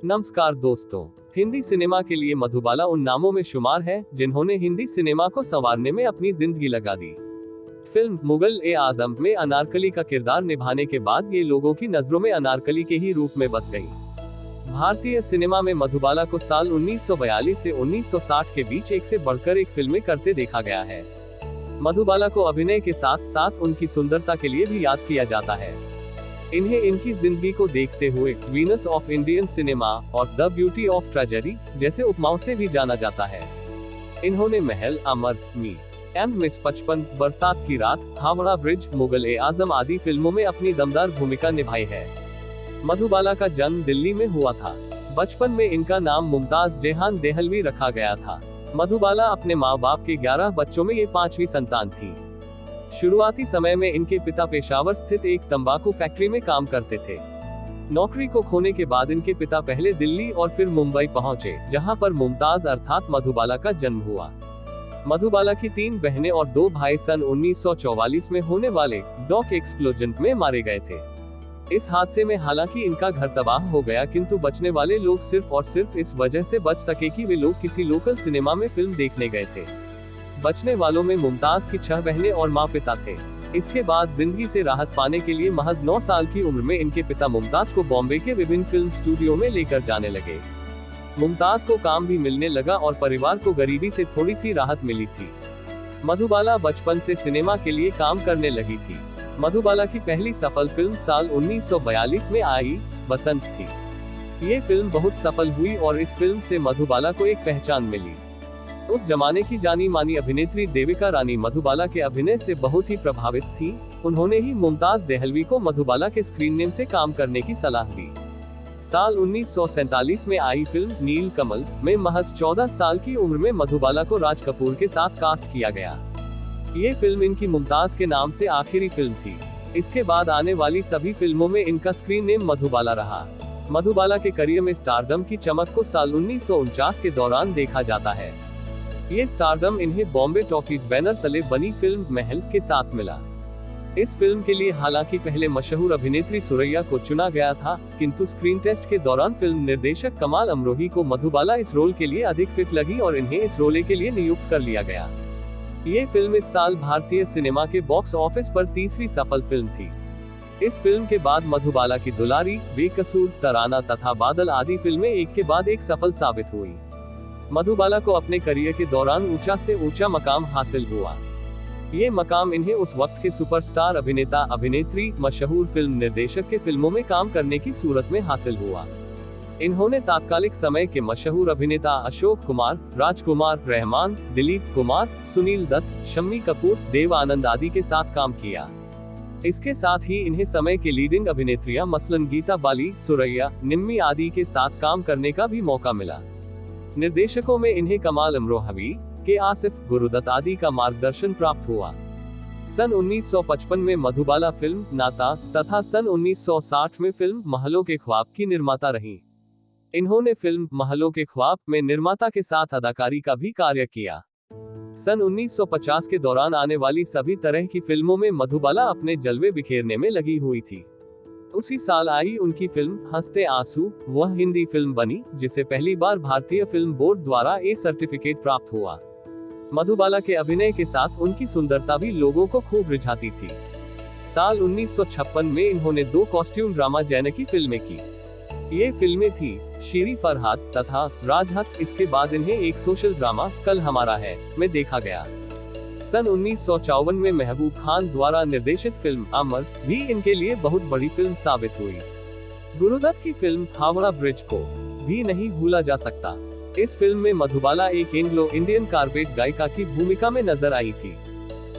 नमस्कार दोस्तों, हिंदी सिनेमा के लिए मधुबाला उन नामों में शुमार है जिन्होंने हिंदी सिनेमा को संवारने में अपनी जिंदगी लगा दी। फिल्म मुगल-ए-आजम में अनारकली का किरदार निभाने के बाद ये लोगों की नजरों में अनारकली के ही रूप में बस गई। भारतीय सिनेमा में मधुबाला को साल 1942 से 1960 के बीच एक से बढ़कर एक फिल्में करते देखा गया है। मधुबाला को अभिनय के साथ साथ उनकी सुंदरता के लिए भी याद किया जाता है। इन्हें इनकी जिंदगी को देखते हुए वीनस ऑफ इंडियन सिनेमा और द ब्यूटी ऑफ ट्रेजेडी जैसे उपमाओं से भी जाना जाता है। इन्होंने महल, अमर, मी एंड मिस 55, बरसात की रात, हावड़ा ब्रिज, मुगल-ए-आजम आदि फिल्मों में अपनी दमदार भूमिका निभाई है। मधुबाला का जन्म दिल्ली में हुआ था। बचपन में इनका नाम मुमताज जेहान देहलवी रखा गया था। मधुबाला अपने माँ बाप के 11 बच्चों में ये 5वीं संतान थी। शुरुआती समय में इनके पिता पेशावर स्थित एक तंबाकू फैक्ट्री में काम करते थे। नौकरी को खोने के बाद इनके पिता पहले दिल्ली और फिर मुंबई पहुंचे, जहां पर मुमताज अर्थात मधुबाला का जन्म हुआ। मधुबाला की 3 बहनें और 2 भाई सन 1944 में होने वाले डॉक एक्सप्लोजन में मारे गए थे। इस हादसे में हालांकि इनका घर तबाह हो गया, किंतु बचने वाले लोग सिर्फ और सिर्फ इस वजह से बच सके कि वे लोग किसी लोकल सिनेमा में फिल्म देखने गए थे। बचने वालों में मुमताज की 6 बहनें और माँ पिता थे। इसके बाद जिंदगी से राहत पाने के लिए महज 9 साल की उम्र में इनके पिता मुमताज को बॉम्बे के विभिन्न फिल्म स्टूडियो में लेकर जाने लगे। मुमताज को काम भी मिलने लगा और परिवार को गरीबी से थोड़ी सी राहत मिली थी। मधुबाला बचपन से सिनेमा के लिए काम करने लगी थी। मधुबाला की पहली सफल फिल्म साल 1942 में आई बसंत थी। ये फिल्म बहुत सफल हुई और इस फिल्म से मधुबाला को एक पहचान मिली। उस जमाने की जानी मानी अभिनेत्री देविका रानी मधुबाला के अभिनय से बहुत ही प्रभावित थी। उन्होंने ही मुमताज देहलवी को मधुबाला के स्क्रीन नेम से काम करने की सलाह दी। साल 1947 में आई फिल्म नील कमल में महज 14 साल की उम्र में मधुबाला को राज कपूर के साथ कास्ट किया गया। ये फिल्म इनकी मुमताज के नाम से आखिरी फिल्म थी। इसके बाद आने वाली सभी फिल्मों में इनका स्क्रीन नेम मधुबाला रहा। मधुबाला के करियर में स्टारडम की चमक को साल 1949 के दौरान देखा जाता है। ये स्टारडम इन्हें बॉम्बे टॉकीज बैनर तले बनी फिल्म महल के साथ मिला। इस फिल्म के लिए हालांकि पहले मशहूर अभिनेत्री सुरैया को चुना गया था, किंतु स्क्रीन टेस्ट के दौरान फिल्म निर्देशक कमाल अमरोही को मधुबाला इस रोल के लिए अधिक फिट लगी और इन्हें इस रोल के लिए नियुक्त कर लिया गया। ये फिल्म इस साल भारतीय सिनेमा के बॉक्स ऑफिस पर तीसरी सफल फिल्म थी। इस फिल्म के बाद मधुबाला की दुलारी, बेकसूर, तराना तथा बादल आदि फिल्में एक के बाद एक सफल साबित हुई। मधुबाला को अपने करियर के दौरान ऊंचा से ऊंचा मकाम हासिल हुआ। ये मकाम इन्हें उस वक्त के सुपरस्टार अभिनेता, अभिनेत्री, मशहूर फिल्म निर्देशक के फिल्मों में काम करने की सूरत में हासिल हुआ। इन्होंने तात्कालिक समय के मशहूर अभिनेता अशोक कुमार, राजकुमार, रहमान, दिलीप कुमार, सुनील दत्त, शम्मी कपूर, देव आनंद आदि के साथ काम किया। इसके साथ ही इन्हें समय के लीडिंग अभिनेत्रियां मसलन गीता बाली, सुरैया, निम्मी आदि के साथ काम करने का भी मौका मिला। निर्देशकों में इन्हें कमाल अमरोही, के आसिफ, गुरुदत्त आदि का मार्गदर्शन प्राप्त हुआ। सन 1955 में मधुबाला फिल्म नाता तथा सन 1960 में फिल्म महलों के ख्वाब की निर्माता रहीं। इन्होंने फिल्म महलों के ख्वाब में निर्माता के साथ अदाकारी का भी कार्य किया। सन 1950 के दौरान आने वाली सभी तरह की फिल्मों में मधुबाला अपने जलवे बिखेरने में लगी हुई थी। उसी साल आई उनकी फिल्म हंसते आंसू, वह हिंदी फिल्म बनी जिसे पहली बार भारतीय फिल्म बोर्ड द्वारा ए सर्टिफिकेट प्राप्त हुआ। मधुबाला के अभिनय के साथ उनकी सुंदरता भी लोगों को खूब रिझाती थी। साल 1956 में इन्होंने 2 कॉस्ट्यूम ड्रामा जैनकी फिल्में की। ये फिल्में थी शीरी फरहाद तथा राजहत। इसके बाद इन्हें एक सोशल ड्रामा कल हमारा है में देखा गया। सन 1954 में महबूब खान द्वारा निर्देशित फिल्म अमर भी इनके लिए बहुत बड़ी फिल्म साबित हुई। गुरुदत्त की फिल्म हावड़ा ब्रिज को भी नहीं भूला जा सकता। इस फिल्म में मधुबाला एक एंग्लो इंडियन कारपेट गायिका की भूमिका में नजर आई थी।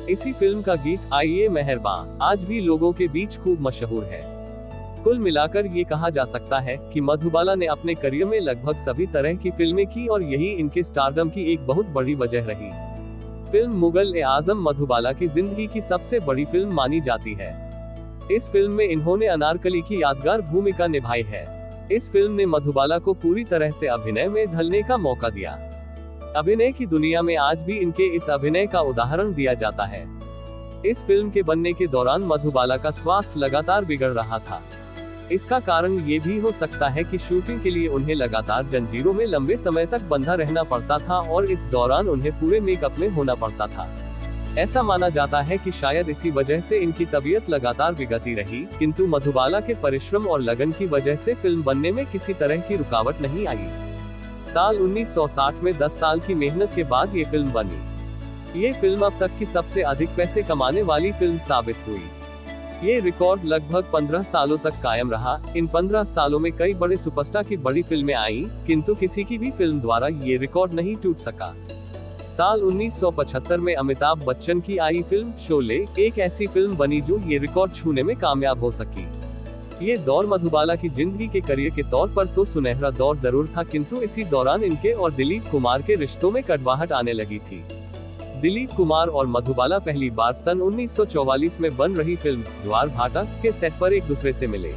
इसी फिल्म का गीत आइए मेहरबान आज भी लोगों के बीच खूब मशहूर है। कुल मिलाकर ये कहा जा सकता है कि मधुबाला ने अपने करियर में लगभग सभी तरह की फिल्में की और यही इनके स्टारडम की एक बहुत बड़ी वजह रही। फिल्म मुगल-ए-आजम मधुबाला की जिंदगी की सबसे बड़ी फिल्म मानी जाती है। इस फिल्म में इन्होंने अनारकली की यादगार भूमिका निभाई है। इस फिल्म ने मधुबाला को पूरी तरह से अभिनय में ढलने का मौका दिया। अभिनय की दुनिया में आज भी इनके इस अभिनय का उदाहरण दिया जाता है। इस फिल्म के बनने के दौरान मधुबाला का स्वास्थ्य लगातार बिगड़ रहा था। इसका कारण ये भी हो सकता है कि शूटिंग के लिए उन्हें लगातार जंजीरों में लंबे समय तक बंधा रहना पड़ता था और इस दौरान उन्हें पूरे मेकअप में होना पड़ता था। ऐसा माना जाता है कि शायद इसी वजह से इनकी तबीयत लगातार बिगड़ती रही, किंतु मधुबाला के परिश्रम और लगन की वजह से फिल्म बनने में किसी तरह की रुकावट नहीं आई। साल 1960 में 10 साल की मेहनत के बाद ये फिल्म बनी। ये फिल्म अब तक की सबसे अधिक पैसे कमाने वाली फिल्म साबित हुई। ये रिकॉर्ड लगभग 15 सालों तक कायम रहा। इन 15 सालों में कई बड़े सुपरस्टार की बड़ी फिल्में आईं, किंतु किसी की भी फिल्म द्वारा ये रिकॉर्ड नहीं टूट सका। साल 1975 में अमिताभ बच्चन की आई फिल्म शोले एक ऐसी फिल्म बनी जो ये रिकॉर्ड छूने में कामयाब हो सकी। ये दौर मधुबाला की जिंदगी के करियर के तौर पर तो सुनहरा दौर जरूर था, किंतु इसी दौरान इनके और दिलीप कुमार के रिश्तों में कड़वाहट आने लगी थी। दिलीप कुमार और मधुबाला पहली बार सन 1944 में बन रही फिल्म ज्वार भाटा के सेट पर एक दूसरे से मिले।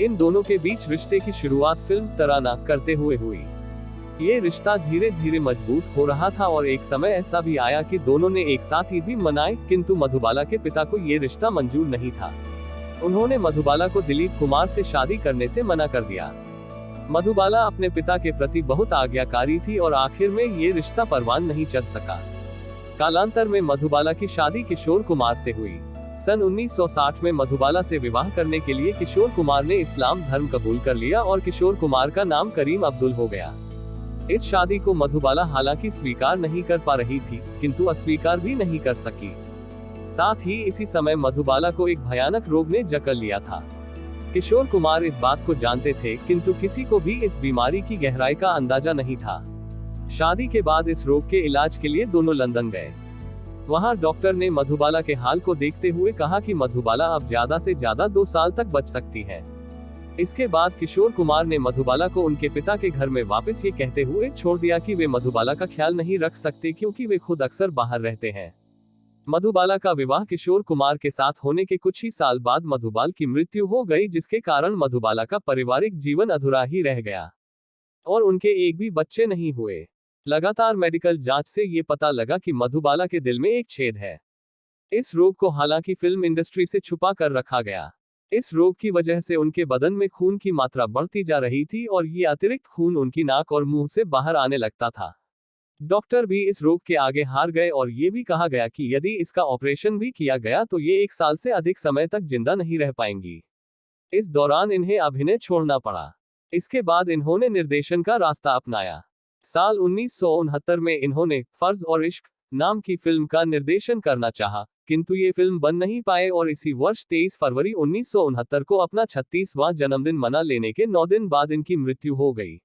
इन दोनों के बीच रिश्ते की शुरुआत फिल्म तराना करते हुए हुई। ये रिश्ता धीरे धीरे मजबूत हो रहा था और एक समय ऐसा भी आया कि दोनों ने एक साथ ईद भी मनाई, किंतु मधुबाला के पिता को ये रिश्ता मंजूर नहीं था। उन्होंने मधुबाला को दिलीप कुमार से शादी करने से मना कर दिया। मधुबाला अपने पिता के प्रति बहुत आज्ञाकारी थी और आखिर में ये रिश्ता परवान नहीं चल सका। कालांतर में मधुबाला की शादी किशोर कुमार से हुई। सन 1960 में मधुबाला से विवाह करने के लिए किशोर कुमार ने इस्लाम धर्म कबूल कर लिया और किशोर कुमार का नाम करीम अब्दुल हो गया। इस शादी को मधुबाला हालांकि स्वीकार नहीं कर पा रही थी, किंतु अस्वीकार भी नहीं कर सकी। साथ ही इसी समय मधुबाला को एक भयानक रोग ने जकड़ लिया था। किशोर कुमार इस बात को जानते थे, किंतु किसी को भी इस बीमारी की गहराई का अंदाजा नहीं था। शादी के बाद इस रोग के इलाज के लिए दोनों लंदन गए। वहां डॉक्टर ने मधुबाला के हाल को देखते हुए कहा कि मधुबाला अब ज्यादा से ज्यादा 2 साल तक बच सकती है। इसके बाद किशोर कुमार ने मधुबाला को उनके पिता के घर में वापस ये कहते हुए छोड़ दिया कि वे मधुबाला का ख्याल नहीं रख सकते क्योंकि वे खुद अक्सर बाहर रहते हैं। मधुबाला का विवाह किशोर कुमार के साथ होने के कुछ ही साल बाद मधुबाला की मृत्यु हो गई, जिसके कारण मधुबाला का पारिवारिक जीवन अधूरा ही रह गया और उनके एक भी बच्चे नहीं हुए। लगातार मेडिकल जांच से ये पता लगा कि मधुबाला के दिल में एक छेद है। इस रोग को हालांकि फिल्म इंडस्ट्री से छुपा कर रखा गया। इस रोग की वजह से उनके बदन में खून की मात्रा बढ़ती जा रही थी और ये अतिरिक्त खून उनकी नाक और मुंह से बाहर आने लगता था। डॉक्टर भी इस रोग के आगे हार गए और ये भी कहा गया कि यदि इसका ऑपरेशन भी किया गया तो ये 1 साल से अधिक समय तक जिंदा नहीं रह पाएंगी। इस दौरान इन्हें अभिनय छोड़ना पड़ा। इसके बाद इन्होंने निर्देशन का रास्ता अपनाया। साल 1969 में इन्होंने फर्ज और इश्क नाम की फिल्म का निर्देशन करना चाहा, किंतु ये फिल्म बन नहीं पाए और इसी वर्ष 23 फरवरी 1969 को अपना 36वां जन्मदिन मना लेने के 9 दिन बाद इनकी मृत्यु हो गई।